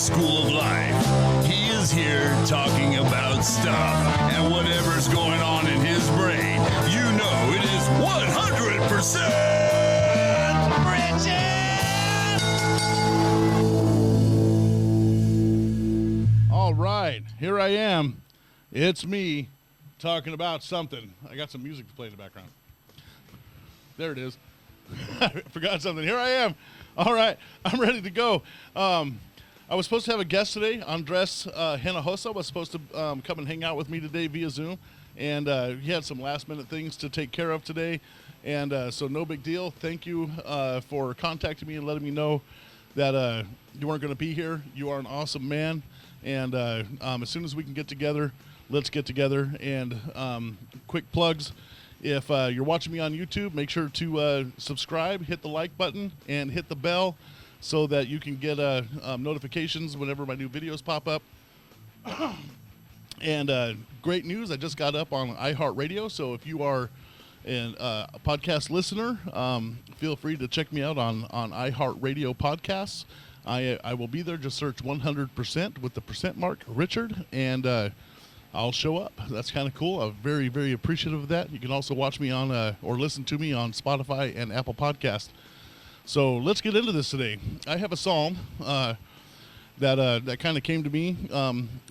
school of life. He is here talking about stuff and whatever's going on in his brain. You know it is 100% Bridget! All right, here I am. It's me talking about something. I got some music to play in the background. There it is. I forgot something. Here I am. All right, I'm ready to go. I was supposed to have a guest today. Andres Hinojosa was supposed to come and hang out with me today via Zoom, and he had some last-minute things to take care of today, and so no big deal. Thank you for contacting me and letting me know that you weren't going to be here. You are an awesome man, and as soon as we can get together, let's get together. And quick plugs. If you're watching me on YouTube, make sure to subscribe, hit the like button, and hit the bell so that you can get notifications whenever my new videos pop up. And great news, I just got up on iHeartRadio, so if you are a podcast listener, feel free to check me out on iHeartRadio podcasts. I will be there. Just search 100% with the percent mark, Richard, and I'll show up. That's kind of cool. I'm very, very appreciative of that. You can also watch me on or listen to me on Spotify and Apple Podcasts. So let's get into this today. I have a psalm that kind of came to me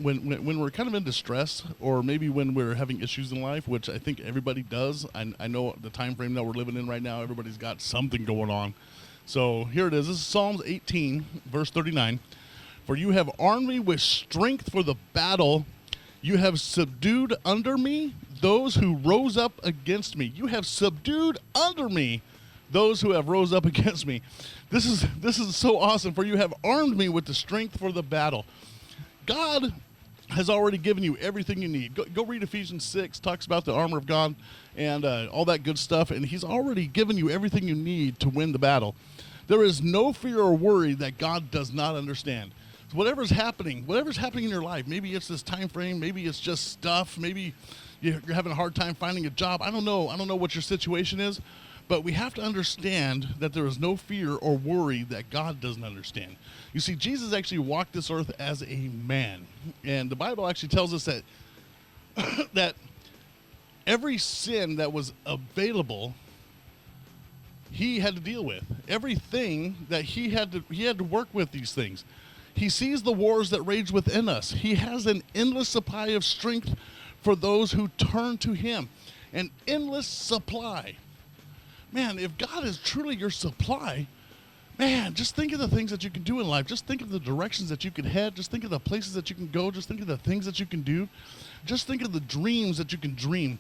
when we're kind of in distress, or maybe when we're having issues in life, which I think everybody does. I know the time frame that we're living in right now, everybody's got something going on. So here it is. This is Psalms 18, verse 39. For you have armed me with strength for the battle. You have subdued under me those who rose up against me. You have subdued under me those who have rose up against me. This is so awesome. For you have armed me with the strength for the battle. God has already given you everything you need. Go read Ephesians 6, talks about the armor of God and all that good stuff, and he's already given you everything you need to win the battle. There is no fear or worry that God does not understand. So whatever's happening in your life, maybe it's this time frame, maybe it's just stuff, maybe you're having a hard time finding a job. I don't know what your situation is, but we have to understand that there is no fear or worry that God doesn't understand. You see, Jesus actually walked this earth as a man, and the Bible actually tells us that that every sin that was available, he had to deal with. Everything that he had to work with these things. He sees the wars that rage within us. He has an endless supply of strength for those who turn to him. An endless supply. Man, if God is truly your supply, man, just think of the things that you can do in life. Just think of the directions that you can head. Just think of the places that you can go. Just think of the things that you can do. Just think of the dreams that you can dream.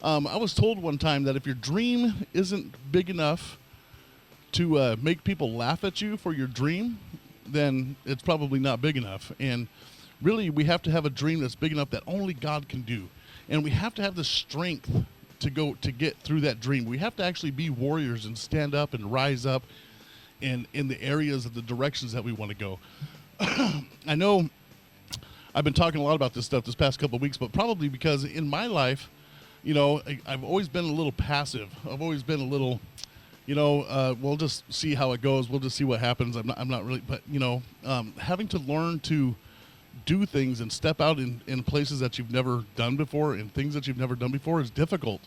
I was told one time that if your dream isn't big enough to make people laugh at you for your dream, then it's probably not big enough. And really, we have to have a dream that's big enough that only God can do. And we have to have the strength to get through that dream. We have to actually be warriors and stand up and rise up in the areas of the directions that we want to go. I know I've been talking a lot about this stuff this past couple of weeks, but probably because in my life, I've always been a little passive. I've always been a little, we'll just see how it goes. We'll just see what happens. I'm not really, but having to learn to do things and step out in places that you've never done before and things that you've never done before is difficult.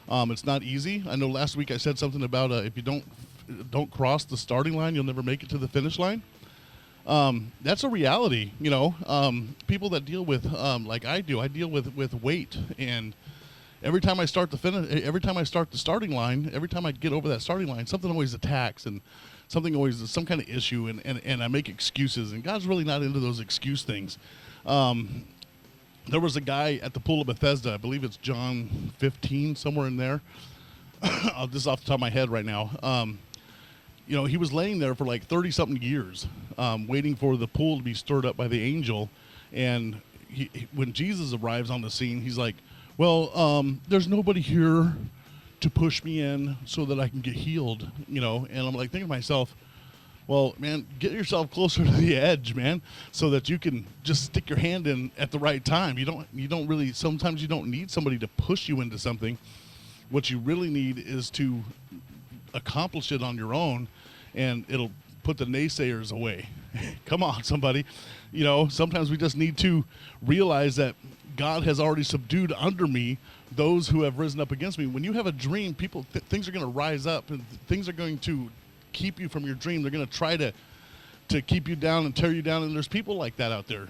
It's not easy. I know last week I said something about if you don't cross the starting line, you'll never make it to the finish line. That's a reality. People that deal with like I do, I deal with weight, and every time I start the starting line, every time I get over that starting line, something always attacks, and some kind of issue, and I make excuses, and God's really not into those excuse things. There was a guy at the pool of Bethesda, I believe it's John 15, somewhere in there. This is off the top of my head right now. He was laying there for like 30-something years, waiting for the pool to be stirred up by the angel, and when Jesus arrives on the scene, he's like, well, there's nobody here to push me in so that I can get healed, and I'm like thinking to myself, well, man, get yourself closer to the edge, man, so that you can just stick your hand in at the right time. Sometimes you don't need somebody to push you into something. What you really need is to accomplish it on your own, and it'll put the naysayers away. Come on, somebody. You know, sometimes we just need to realize that God has already subdued under me those who have risen up against me. When you have a dream, things are going to rise up, and things are going to keep you from your dream. They're going to try to keep you down and tear you down, and there's people like that out there.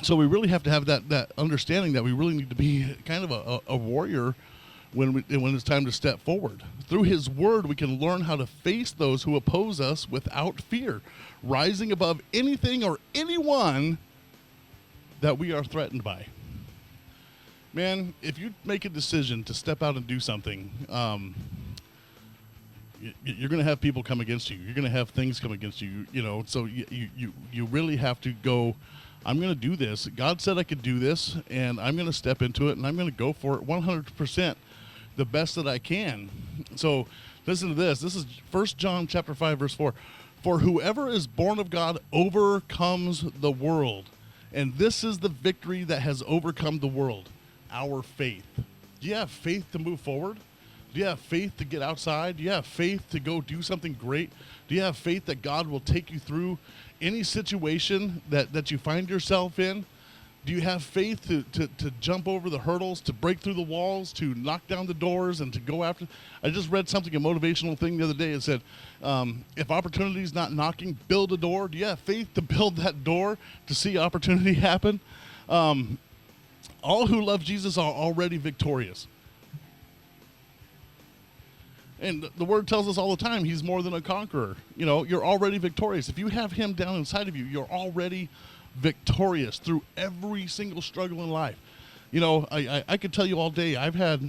So we really have to have that understanding that we really need to be kind of a warrior when it's time to step forward. Through His Word, we can learn how to face those who oppose us without fear, rising above anything or anyone that we are threatened by. Man, if you make a decision to step out and do something, you're going to have people come against you. You're going to have things come against you. You know, so you really have to go, I'm going to do this. God said I could do this, and I'm going to step into it, and I'm going to go for it 100%, the best that I can. So listen to this. This is 1 John chapter 5, verse 4. For whoever is born of God overcomes the world. And this is the victory that has overcome the world, our faith. Do you have faith to move forward? Do you have faith to get outside? Do you have faith to go do something great? Do you have faith that God will take you through any situation that you find yourself in? Do you have faith to jump over the hurdles, to break through the walls, to knock down the doors, and to go after? I just read something, a motivational thing the other day. It said, if opportunity is not knocking, build a door. Do you have faith to build that door to see opportunity happen? All who love Jesus are already victorious. And the Word tells us all the time, He's more than a conqueror. You know, you're already victorious. If you have Him down inside of you, you're already victorious through every single struggle in life. You know, I could tell you all day, I've had,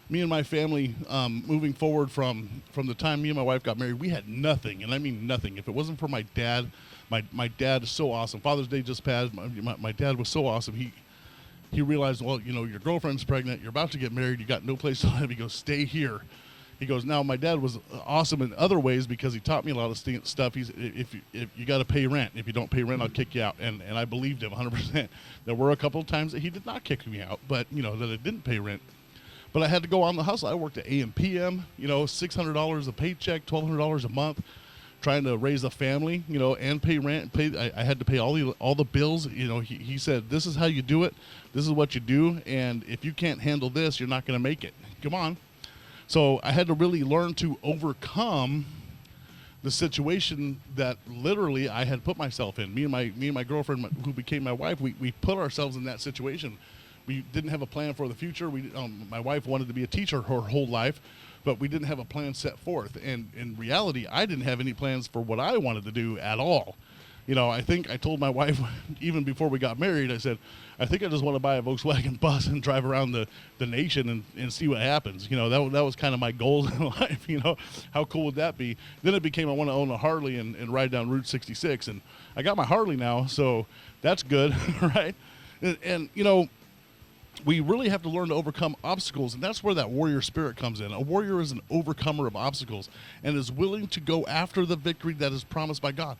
me and my family, moving forward from the time me and my wife got married, we had nothing, and I mean nothing. If it wasn't for my dad, my dad is so awesome. Father's Day just passed. My dad was so awesome. He realized, well, you know, your girlfriend's pregnant, you're about to get married, you got no place to live. He goes, stay here. He goes, now my dad was awesome in other ways because he taught me a lot of stuff. If you got to pay rent. If you don't pay rent, I'll kick you out. And I believed him 100%. There were a couple of times that he did not kick me out, but, you know, that I didn't pay rent. But I had to go on the hustle. I worked at AM PM, you know, $600 a paycheck, $1,200 a month, trying to raise a family, you know, and pay rent. I had to pay all the bills. You know, he said, this is how you do it. This is what you do. And if you can't handle this, you're not going to make it. Come on. So I had to really learn to overcome the situation that literally I had put myself in. Me and my girlfriend, who became my wife, we put ourselves in that situation. We didn't have a plan for the future. My wife wanted to be a teacher her whole life, but we didn't have a plan set forth. And in reality, I didn't have any plans for what I wanted to do at all. You know, I think I told my wife, even before we got married, I said, I think I just want to buy a Volkswagen bus and drive around the nation and see what happens. You know, that was kind of my goal in life. You know, how cool would that be? Then it became I want to own a Harley and ride down Route 66. And I got my Harley now, so that's good, right? And, you know, we really have to learn to overcome obstacles, and that's where that warrior spirit comes in. A warrior is an overcomer of obstacles and is willing to go after the victory that is promised by God.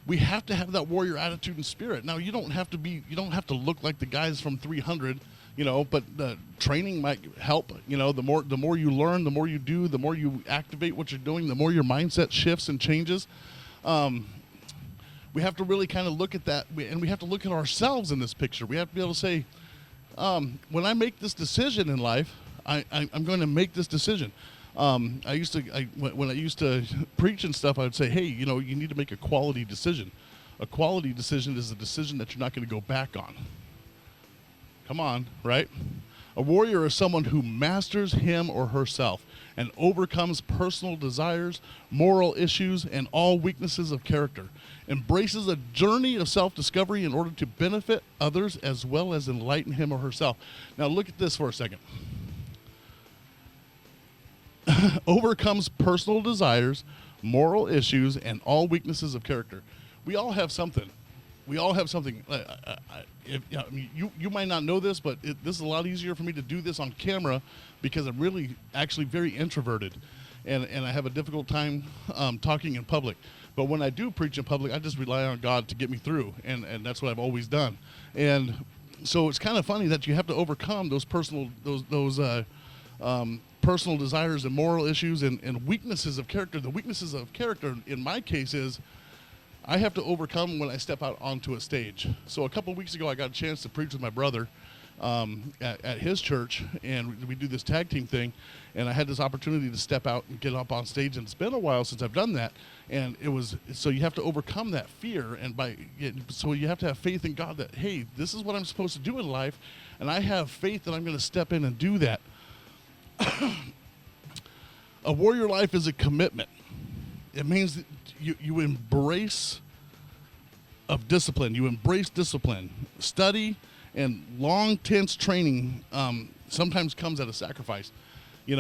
We have to have that warrior attitude and spirit. Now, you don't have to look like the guys from 300, you know, but the training might help. You know, the more you learn, the more you do, the more you activate what you're doing, the more your mindset shifts and changes. We have to really kind of look at that, and we have to look at ourselves in this picture. We have to be able to say, when I make this decision in life, I'm going to make this decision. When I used to preach and stuff, I would say, hey, you know, you need to make a quality decision. A quality decision is a decision that you're not going to go back on. Come on, right? A warrior is someone who masters him or herself and overcomes personal desires, moral issues, and all weaknesses of character. Embraces a journey of self-discovery in order to benefit others as well as enlighten him or herself. Now look at this for a second. Overcomes personal desires, moral issues, and all weaknesses of character. We all have something. We all have something. You might not know this, but this is a lot easier for me to do this on camera because I'm really actually very introverted, and I have a difficult time talking in public. But when I do preach in public, I just rely on God to get me through, and that's what I've always done. And so it's kind of funny that you have to overcome those personal personal desires and moral issues and weaknesses of character. The weaknesses of character in my case is I have to overcome when I step out onto a stage. So a couple of weeks ago, I got a chance to preach with my brother at his church, and we do this tag team thing, and I had this opportunity to step out and get up on stage, and it's been a while since I've done that, and so you have to overcome that fear, so you have to have faith in God that, hey, this is what I'm supposed to do in life, and I have faith that I'm going to step in and do that. A warrior life is a commitment. It means that you embrace of discipline. You embrace discipline. Study and long, tense training sometimes comes at a sacrifice. If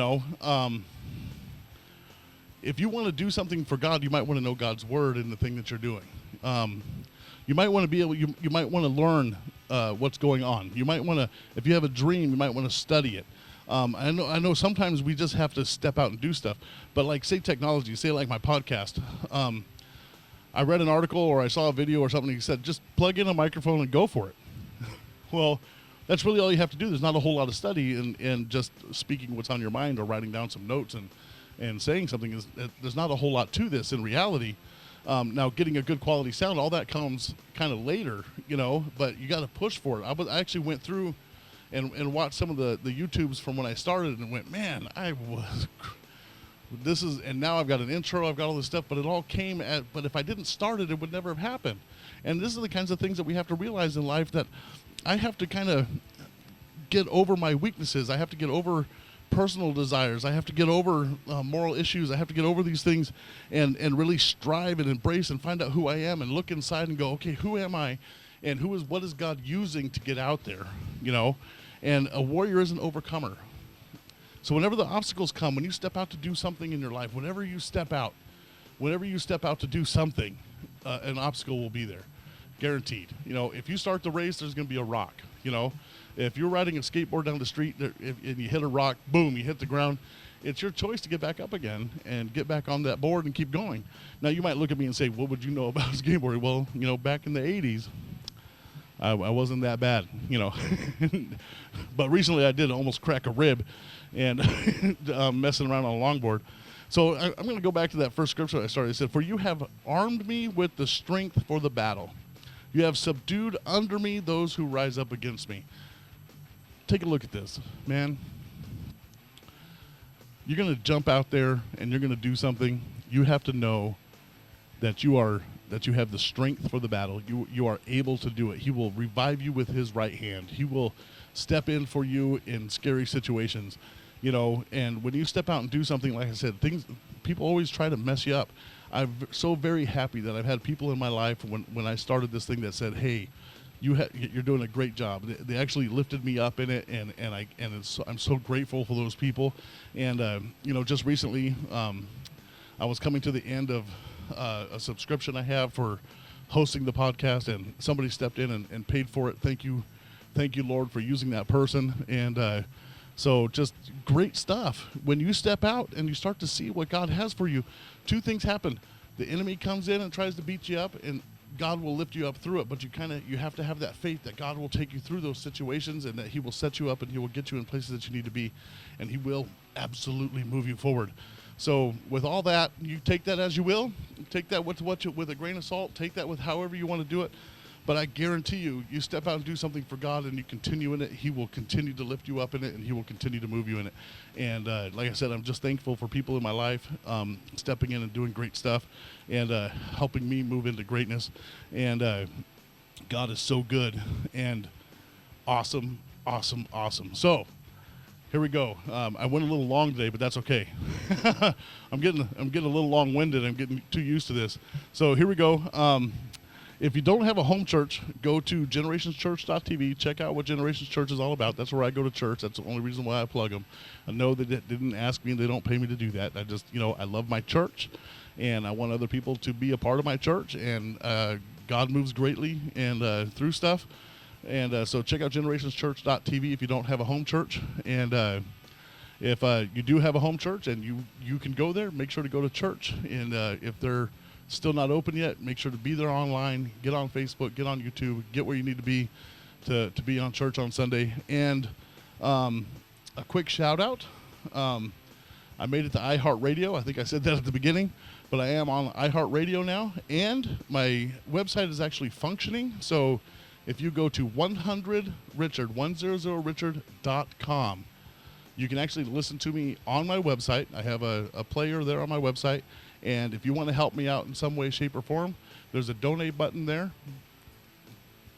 you want to do something for God, you might want to know God's word in the thing that you're doing. You might want to be able. You might want to learn what's going on. You might want to, if you have a dream, you might want to study it. I know sometimes we just have to step out and do stuff, but like say technology, say like my podcast. I read an article or I saw a video or something. He said, just plug in a microphone and go for it. Well, that's really all you have to do. There's not a whole lot of study in just speaking what's on your mind or writing down some notes and saying something. There's not a whole lot to this in reality. Now, getting a good quality sound, all that comes kind of later, but you got to push for it. I actually went through and watched some of the YouTubes from when I started and went, man, and now I've got an intro, I've got all this stuff, but it all came but if I didn't start it, it would never have happened. And this is the kinds of things that we have to realize in life, that I have to kind of get over my weaknesses. I have to get over personal desires. I have to get over moral issues. I have to get over these things and really strive and embrace and find out who I am and look inside and go, okay, who am I? And what is God using to get out there, And a warrior is an overcomer. So whenever the obstacles come, when you step out to do something in your life, whenever you step out to do something, an obstacle will be there, guaranteed. If you start the race, there's going to be a rock. If you're riding a skateboard down the street and you hit a rock, boom, you hit the ground. It's your choice to get back up again and get back on that board and keep going. Now, you might look at me and say, what would you know about skateboarding? Well, back in the 80s, I wasn't that bad, But recently I did almost crack a rib and messing around on a longboard. So I'm going to go back to that first scripture I started. It said, for you have armed me with the strength for the battle. You have subdued under me those who rise up against me. Take a look at this, man. You're going to jump out there and you're going to do something. You have to know that you have the strength for the battle. You are able to do it. He will revive you with his right hand. He will step in for you in scary situations, and when you step out and do something, like I said, people always try to mess you up. I'm so very happy that I've had people in my life when I started this thing that said, hey, you're doing a great job. They actually lifted me up in it, and I'm so grateful for those people. And just recently, I was coming to the end of a subscription I have for hosting the podcast, and somebody stepped in and paid for it. Thank you, Lord, for using that person. And so just great stuff. When you step out and you start to see what God has for you, two things happen. The enemy comes in and tries to beat you up, and God will lift you up through it, but you have to have that faith that God will take you through those situations and that he will set you up and he will get you in places that you need to be, and he will absolutely move you forward. So with all that, you take that as you will. Take that with a grain of salt. Take that with however you want to do it. But I guarantee you step out and do something for God and you continue in it, he will continue to lift you up in it, and he will continue to move you in it. And like I said, I'm just thankful for people in my life stepping in and doing great stuff and helping me move into greatness. And God is so good and awesome. So here we go. I went a little long today, but that's okay. I'm getting a little long-winded. I'm getting too used to this. So here we go. If you don't have a home church, go to generationschurch.tv. Check out what Generations Church is all about. That's where I go to church. That's the only reason why I plug them. I know they didn't ask me and they don't pay me to do that. I just, I love my church, and I want other people to be a part of my church, and God moves greatly and through stuff. And so check out generationschurch.tv if you don't have a home church. And if you do have a home church and you can go there, make sure to go to church. And if they're still not open yet, make sure to be there online, get on Facebook, get on YouTube, get where you need to be to be on church on Sunday. And a quick shout out, I made it to iHeartRadio. I think I said that at the beginning, but I am on iHeartRadio now, and my website is actually functioning. So if you go to 100Richard, 100richard.com, you can actually listen to me on my website. I have a player there on my website, and if you want to help me out in some way, shape, or form, there's a donate button there.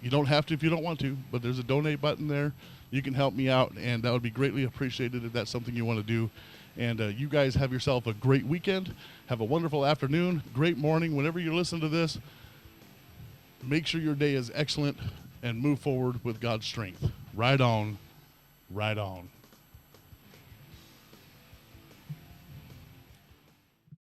You don't have to if you don't want to, but there's a donate button there. You can help me out, and that would be greatly appreciated if that's something you want to do. And you guys have yourself a great weekend. Have a wonderful afternoon, great morning. Whenever you listen to this, make sure your day is excellent and move forward with God's strength. Right on, right on.